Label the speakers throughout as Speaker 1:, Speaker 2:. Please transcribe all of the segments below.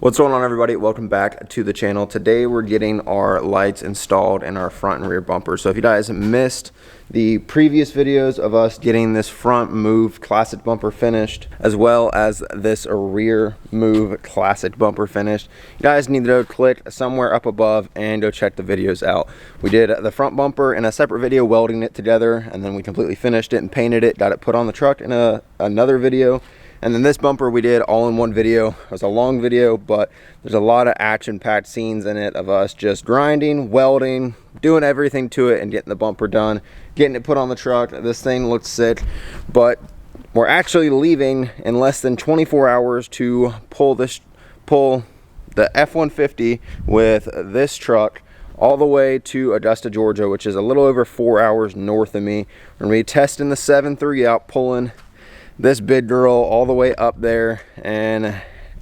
Speaker 1: What's going on, everybody? Welcome back to the channel. Today we're getting our lights installed in our front and rear bumper. So if you guys missed the previous videos of us getting this front move classic bumper finished, as well as this rear move classic bumper finished, you guys need to go click somewhere up above and go check the videos out. We did the front bumper in a separate video, welding it together, and then we completely finished it and painted it, got it put on the truck in another video. And then this bumper we did all in one video. It was a long video, but there's a lot of action-packed scenes in it of us just grinding, welding, doing everything to it and getting the bumper done, getting it put on the truck. This thing looks sick, but we're actually leaving in less than 24 hours to pull the F-150 with this truck all the way to Augusta, Georgia, which is a little over 4 hours north of me. We're gonna be testing the 7.3 out, pulling this big girl all the way up there and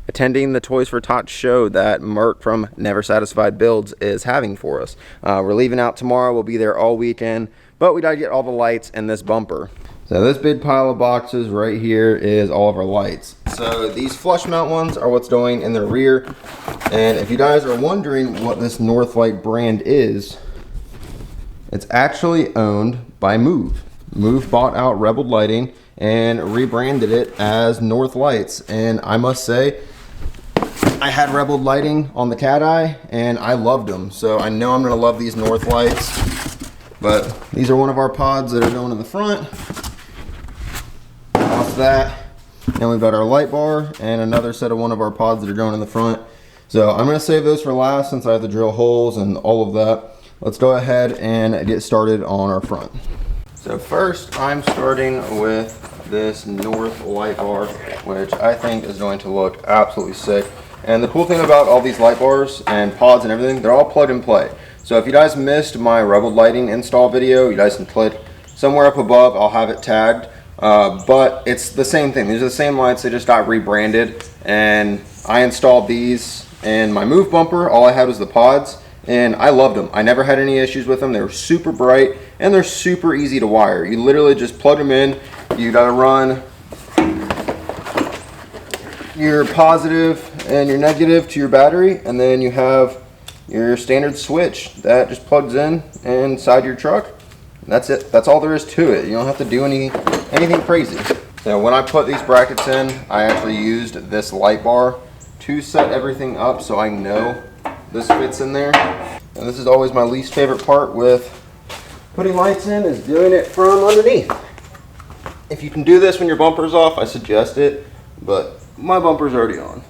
Speaker 1: attending the Toys for Tots show that Merc from Never Satisfied Builds is having for us. We're leaving out tomorrow. We'll be there all weekend, but we gotta get all the lights in this bumper. So this big pile of boxes right here is all of our lights. So these flush mount ones are what's going in the rear. And if you guys are wondering what this Northlight brand is, it's actually owned by Move. Move bought out Rebel Lighting and rebranded it as North Lights, and I must say I had Rebel Lighting on the Cat Eye and I loved them, so I know I'm gonna love these North Lights. But these are one of our pods that are going in the front. Off that, and we've got our light bar and another set of one of our pods that are going in the front. So I'm gonna save those for last since I have to drill holes and all of that. Let's go ahead and get started on our front. So first, I'm starting with this North light bar, which I think is going to look absolutely sick. And the cool thing about all these light bars and pods and everything, they're all plug and play. So if you guys missed my Rebel Lighting install video, you guys can click somewhere up above. I'll have it tagged. But it's the same thing. These are the same lights. They just got rebranded. And I installed these in my Move bumper. All I had was the pods, and I loved them. I never had any issues with them. They were super bright and they're super easy to wire. You literally just plug them in. You gotta run your positive and your negative to your battery, and then you have your standard switch that just plugs in inside your truck. That's it. That's all there is to it. You don't have to do anything crazy. So when I put these brackets in, I actually used this light bar to set everything up so I know this fits in there. And this is always my least favorite part with putting lights in, is doing it from underneath. If you can do this when your bumper's off, I suggest it, but my bumper's already on.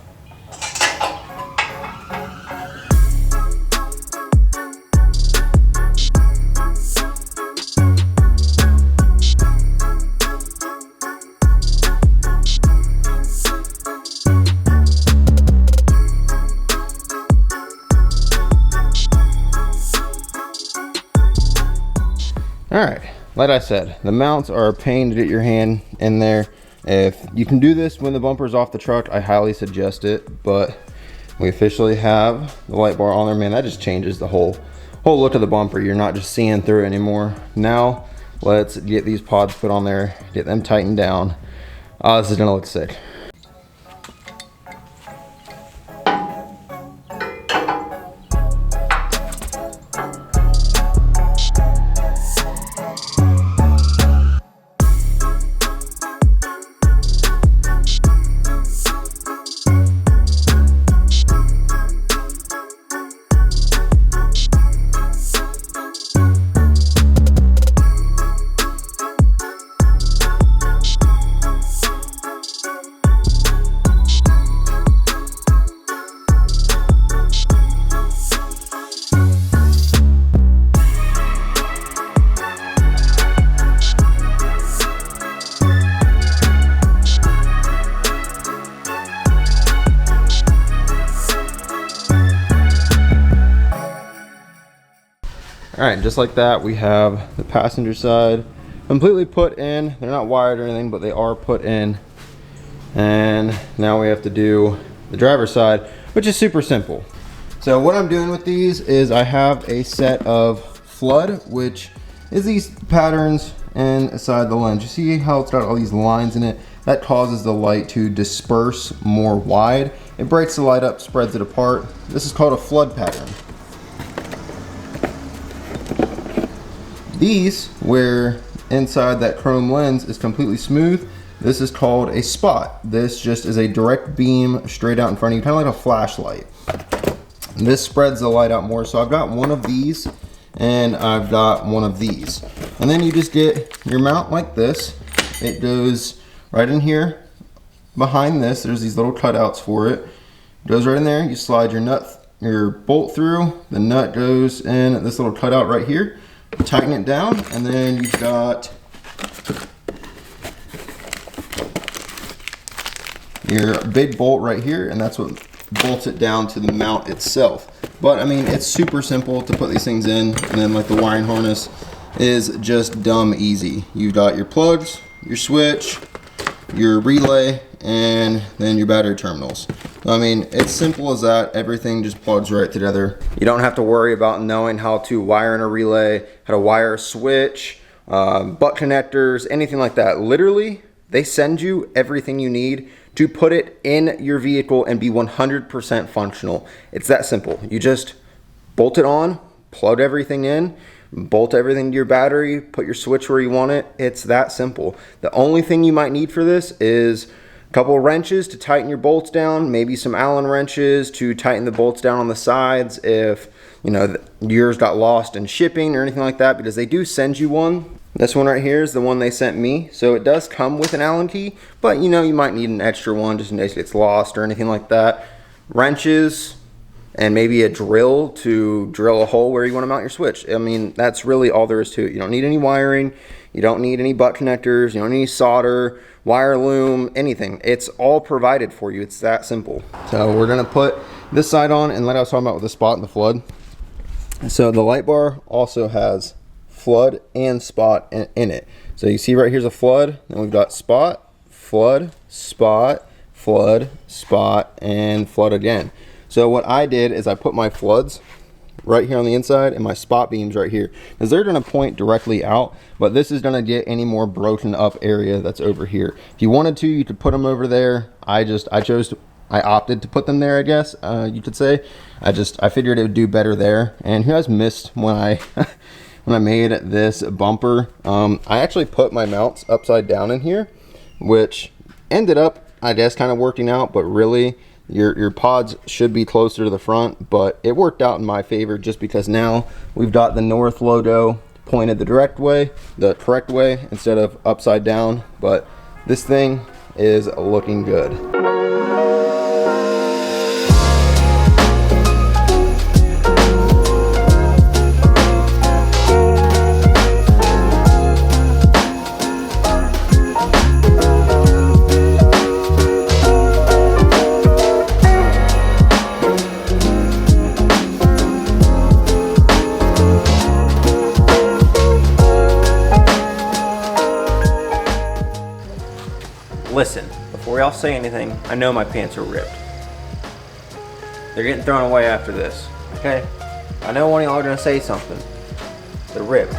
Speaker 1: Alright, like I said, the mounts are a pain to get your hand in there. If you can do this when the bumper's off the truck, I highly suggest it, but we officially have the light bar on there. Man, that just changes the whole look of the bumper. You're not just seeing through it anymore. Now, let's get these pods put on there, get them tightened down. This is gonna look sick. All right, just like that, we have the passenger side completely put in. They're not wired or anything, but they are put in. And now we have to do the driver's side, which is super simple. So what I'm doing with these is I have a set of flood, which is these patterns inside the lens. You see how it's got all these lines in it? That causes the light to disperse more wide it breaks the light up, spreads it apart. This is called a flood pattern. These, where inside that chrome lens is completely smooth, this is called a spot. This just is a direct beam straight out in front of you, kind of like a flashlight. This spreads the light out more. So I've got one of these and I've got one of these. And then you just get your mount like this. It goes right in here behind this. There's these little cutouts for it. It goes right in there. You slide your bolt through. The nut goes in this little cutout right here. Tighten it down, and then you've got your big bolt right here, and that's what bolts it down to the mount itself. But I mean, it's super simple to put these things in, and then like the wiring harness is just dumb easy. You've got your plugs, your switch, your relay, and then your battery terminals. I mean, it's simple as that. Everything just plugs right together. You don't have to worry about knowing how to wire in a relay, how to wire a switch, butt connectors, anything like that. Literally, they send you everything you need to put it in your vehicle and be 100% functional. It's that simple. You just bolt it on, plug everything in, bolt everything to your battery, put your switch where you want it. It's that simple. The only thing you might need for this is a couple of wrenches to tighten your bolts down, maybe some Allen wrenches to tighten the bolts down on the sides if, you know, yours got lost in shipping or anything like that, because they do send you one. This one right here is the one they sent me. So it does come with an Allen key, but you know, you might need an extra one just in case it gets lost or anything like that. Wrenches and maybe a drill to drill a hole where you want to mount your switch. I mean, that's really all there is to it. You don't need any wiring. You don't need any butt connectors. You don't need solder, wire loom, anything. It's all provided for you. It's that simple. So we're going to put this side on, and like I was talking about with the spot and the flood. So the light bar also has flood and spot in it. So you see right here's a flood, then we've got spot, flood, spot, flood, spot, and flood again. So what I did is I put my floods right here on the inside and my spot beams right here, because they're going to point directly out, but this is going to get any more broken up area that's over here. If you wanted to, you could put them over there. I opted to put them there, I guess you could say. I figured it would do better there. And who has missed when I when I made this bumper, I actually put my mounts upside down in here, which ended up, I guess, kind of working out, but really your pods should be closer to the front, but it worked out in my favor just because now we've got the North logo pointed the correct way instead of upside down. But this thing is looking good.
Speaker 2: Listen, before y'all say anything, I know my pants are ripped. They're getting thrown away after this, okay? I know one of y'all are gonna say something. They're ripped.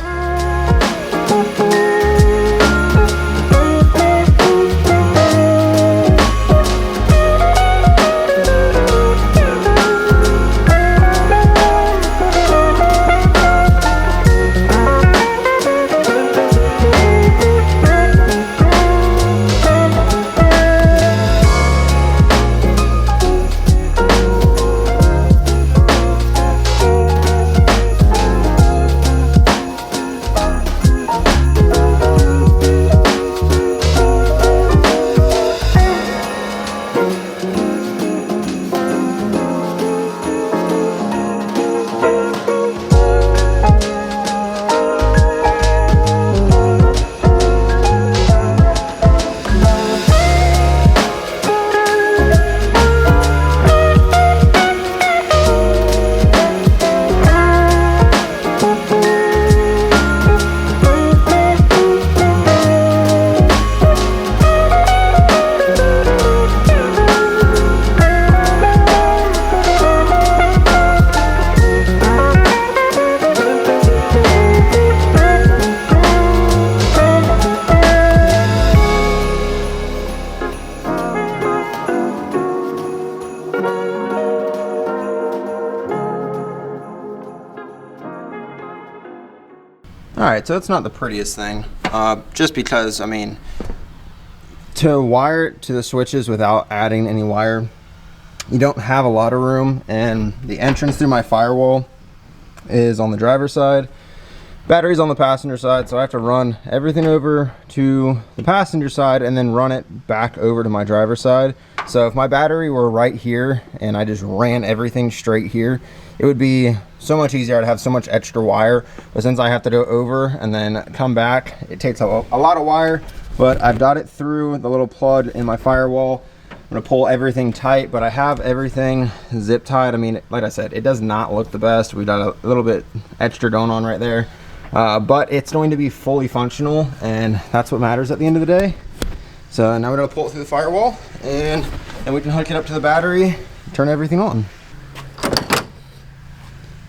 Speaker 1: All right, so it's not the prettiest thing, just because, I mean, to wire it to the switches without adding any wire, you don't have a lot of room, and the entrance through my firewall is on the driver's side. Battery's on the passenger side, so I have to run everything over to the passenger side and then run it back over to my driver's side. So if my battery were right here and I just ran everything straight here, it would be so much easier. I'd have so much extra wire, but since I have to go over and then come back, it takes a lot of wire. But I've got it through the little plug in my firewall. I'm gonna pull everything tight, but I have everything zip tied. I mean, like I said, it does not look the best. We've got a little bit extra going on right there. But it's going to be fully functional, and that's what matters at the end of the day. So now we're going to pull it through the firewall, and then we can hook it up to the battery, turn everything on.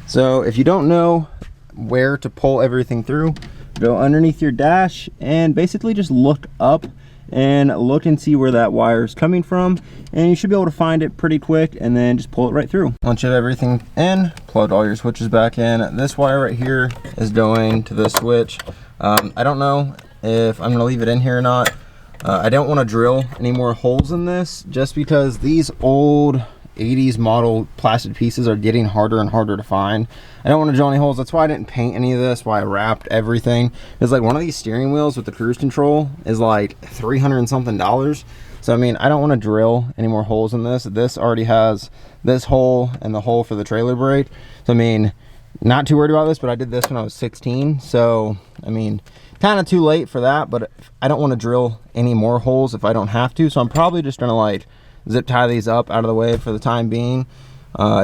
Speaker 1: So if you don't know where to pull everything through, go underneath your dash and basically just look up and look and see where that wire is coming from, and you should be able to find it pretty quick, and then just pull it right through. Once you have everything in, plug all your switches back in. This wire right here is going to this switch. I don't know if I'm gonna leave it in here or not. I don't want to drill any more holes in this, just because these old 80s model plastic pieces are getting harder and harder to find. I don't want to drill any holes. That's why I didn't paint any of this, why I wrapped everything. It's like one of these steering wheels with the cruise control is like $300 and something. So I mean, I don't want to drill any more holes in this. This already has this hole and the hole for the trailer brake. So I mean, not too worried about this, but I did this when I was 16. So I mean, kind of too late for that, but I don't want to drill any more holes if I don't have to. So I'm probably just gonna like zip tie these up out of the way for the time being,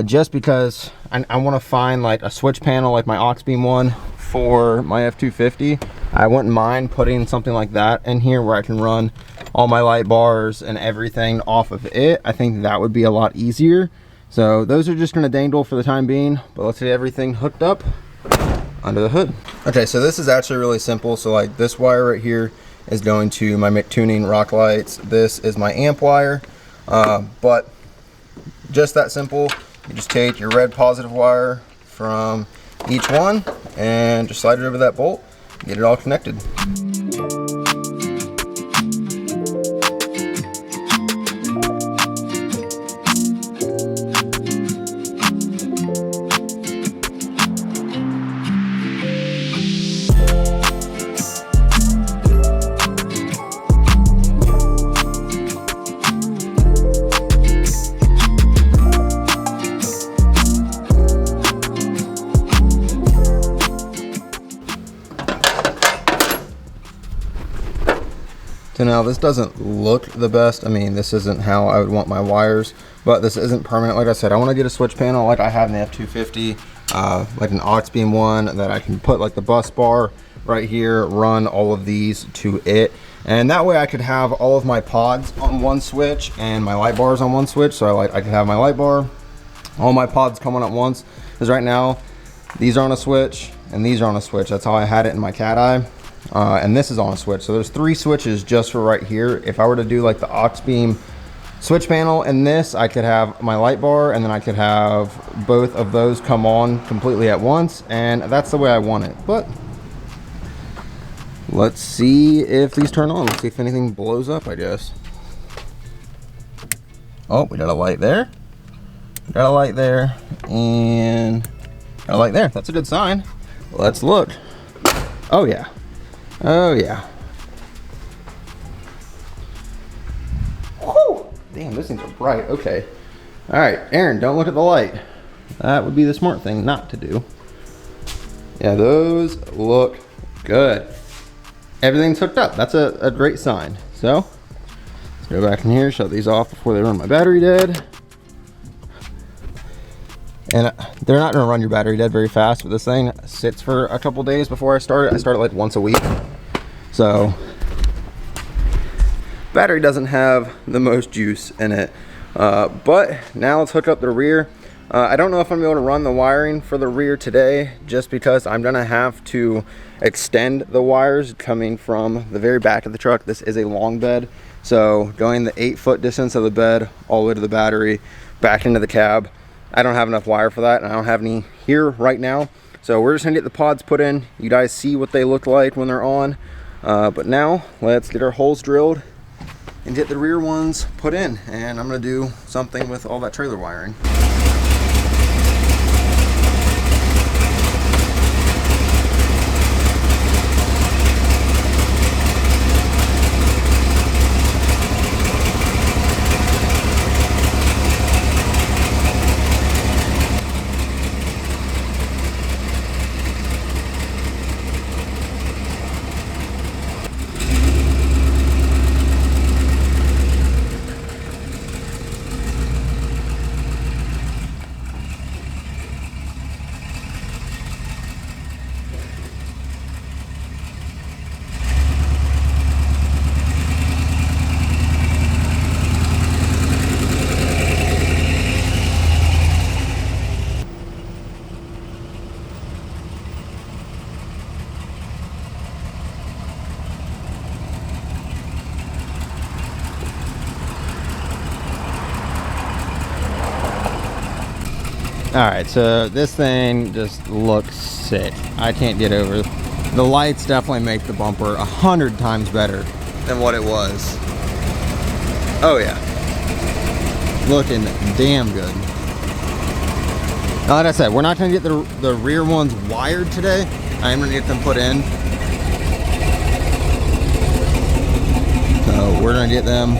Speaker 1: just because I want to find like a switch panel like my aux beam one for my F250. I wouldn't mind putting something like that in here where I can run all my light bars and everything off of it. I think that would be a lot easier. So those are just going to dangle for the time being, but let's get everything hooked up under the hood. Okay, so this is actually really simple. So like this wire right here is going to my tuning rock lights. This is my amp wire. But just that simple. You just take your red positive wire from each one and just slide it over that bolt, get it all connected. So now this doesn't look the best. I mean, this isn't how I would want my wires, but this isn't permanent. Like I said, I want to get a switch panel like I have in the F250, like an aux beam one that I can put like the bus bar right here, run all of these to it. And that way I could have all of my pods on one switch and my light bars on one switch. So I could have my light bar, all my pods coming at once. Because right now, these are on a switch and these are on a switch. That's how I had it in my Cat Eye. And this is on a switch, so there's 3 switches just for right here. If I were to do like the aux beam switch panel and this, I could have my light bar and then I could have both of those come on completely at once, and that's the way I want it. But let's see if these turn on. Let's see if anything blows up, I guess. Oh, we got a light there, got a light there, and got a light there. That's a good sign. Let's look. Oh yeah. Oh yeah. Whew. Damn, those things are bright. Okay. All right, Aaron, don't look at the light. That would be the smart thing not to do. Yeah, those look good. Everything's hooked up. That's a great sign. So let's go back in here, shut these off before they run my battery dead. And they're not gonna run your battery dead very fast, but this thing sits for a couple days before I start it. I start it like once a week. So battery doesn't have the most juice in it. But now let's hook up the rear. I don't know if I'm able to run the wiring for the rear today, just because I'm gonna have to extend the wires coming from the very back of the truck. This is a long bed, so going the 8-foot distance of the bed all the way to the battery, back into the cab, I don't have enough wire for that, and I don't have any here right now. So we're just gonna get the pods put in. You guys see what they look like when they're on. But now let's get our holes drilled and get the rear ones put in. And I'm gonna do something with all that trailer wiring. All right, so this thing just looks sick. I can't get over it. The lights definitely make the bumper 100 times better than what it was. Oh yeah, looking damn good. Now, like I said, we're not gonna get the rear ones wired today. I'm gonna get them put in. So we're gonna get them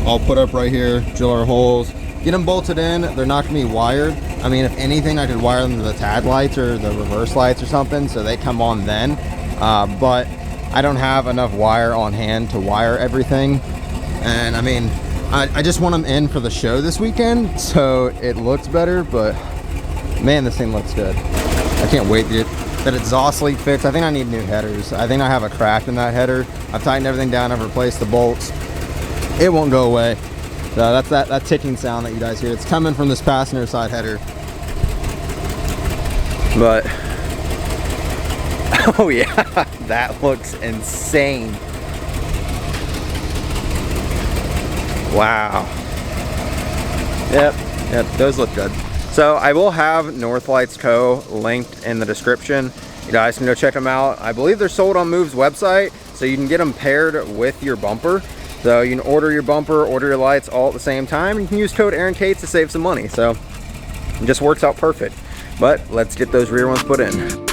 Speaker 1: all put up right here, drill our holes, get them bolted in. They're not gonna be wired. I mean, if anything, I could wire them to the tag lights or the reverse lights or something, so they come on then. But I don't have enough wire on hand to wire everything. And I mean, I just want them in for the show this weekend, so it looks better, but man, this thing looks good. I can't wait to get that exhaust leak fixed. I think I need new headers. I think I have a crack in that header. I've tightened everything down, I've replaced the bolts. It won't go away. So that's that ticking sound that you guys hear. It's coming from this passenger side header. But, oh yeah, that looks insane. Wow. Yep, those look good. So I will have Northlights Co. linked in the description. You guys can go check them out. I believe they're sold on Move's website, so you can get them paired with your bumper. So you can order your bumper, order your lights all at the same time. You can use code Aaron Cates to save some money. So it just works out perfect. But let's get those rear ones put in.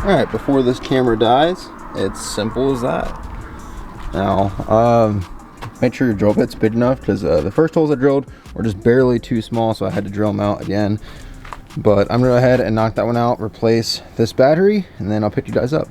Speaker 1: Alright, before this camera dies, it's simple as that. Now, make sure your drill bit's big enough, because the first holes I drilled were just barely too small, so I had to drill them out again. But I'm going to go ahead and knock that one out, replace this battery, and then I'll pick you guys up.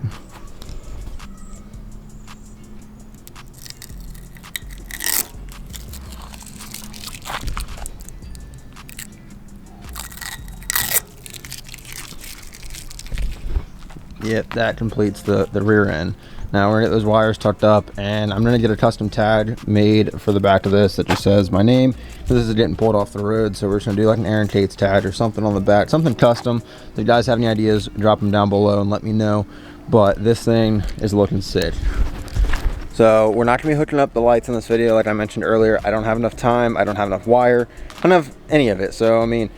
Speaker 1: Yep, that completes the rear end. Now we're gonna get those wires tucked up, and I'm gonna get a custom tag made for the back of this that just says my name. This is getting pulled off the road, so we're just gonna do like an Aaron Cates tag or something on the back, something custom. If you guys have any ideas, drop them down below and let me know. But this thing is looking sick. So we're not gonna be hooking up the lights in this video like I mentioned earlier. I don't have enough time, I don't have enough wire, I don't have any of it. So I mean,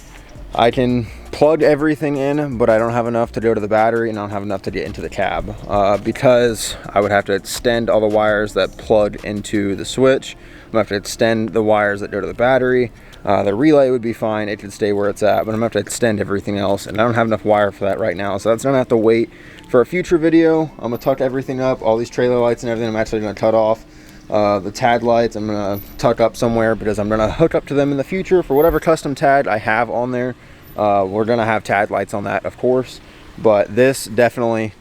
Speaker 1: I can plug everything in, but I don't have enough to go to the battery, and I don't have enough to get into the cab because I would have to extend all the wires that plug into the switch. I'm gonna have to extend the wires that go to the battery. The relay would be fine, it could stay where it's at, but I'm gonna have to extend everything else, and I don't have enough wire for that right now, so that's gonna have to wait for a future video. I'm gonna tuck everything up, all these trailer lights and everything I'm actually gonna cut off. The TAD lights I'm gonna tuck up somewhere because I'm gonna hook up to them in the future for whatever custom TAD I have on there. We're gonna have TAD lights on that, of course, but this definitely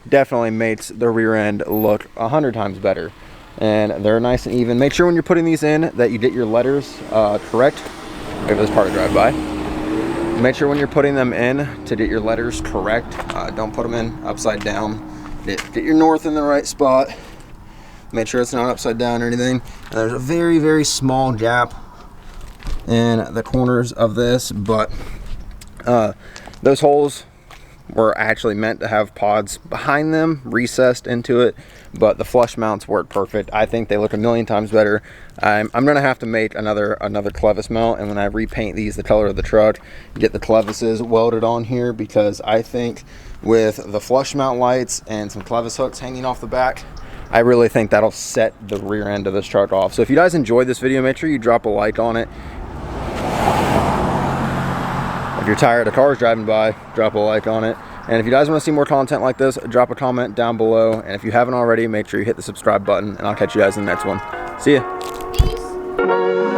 Speaker 1: makes the rear end look 100 times better. And they're nice and even. Make sure when you're putting these in that you get your letters correct. Give this part a drive by. Make sure when you're putting them in to get your letters correct. Don't put them in upside down. Get your north in the right spot. Make sure it's not upside down or anything. And there's a very small gap in the corners of this, but those holes were actually meant to have pods behind them, recessed into it, but the flush mounts work perfect. I think they look a million times better. I'm gonna have to make another clevis mount, and when I repaint these the color of the truck, get the clevises welded on here, because I think with the flush mount lights and some clevis hooks hanging off the back, I really think that'll set the rear end of this truck off. So if you guys enjoyed this video, make sure you drop a like on it. If you're tired of cars driving by, drop a like on it. And if you guys want to see more content like this, drop a comment down below. And if you haven't already, make sure you hit the subscribe button, and I'll catch you guys in the next one. See ya.
Speaker 3: Peace.